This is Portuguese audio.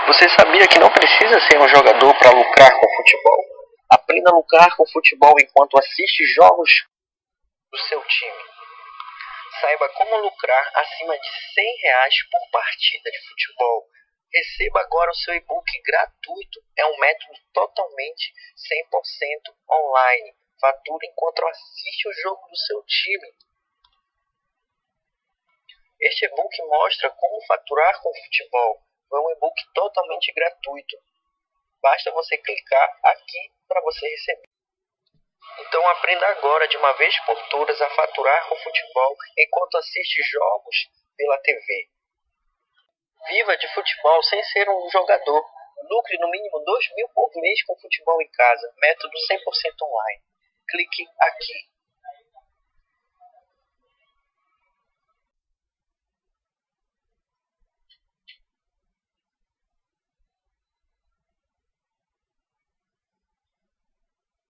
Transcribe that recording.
Você sabia que não precisa ser um jogador para lucrar com futebol? Aprenda a lucrar com futebol enquanto assiste jogos do seu time. Saiba como lucrar acima de R$ 100 por partida de futebol. Receba agora o seu e-book gratuito. É um método totalmente 100% online. Fature enquanto assiste o jogo do seu time. Este e-book mostra como faturar com futebol. É um e-book totalmente gratuito. Basta você clicar aqui para você receber. Então aprenda agora de uma vez por todas a faturar com futebol enquanto assiste jogos pela TV. Viva de futebol sem ser um jogador. Lucre no mínimo 2.000 por mês com futebol em casa. Método 100% online. Clique aqui.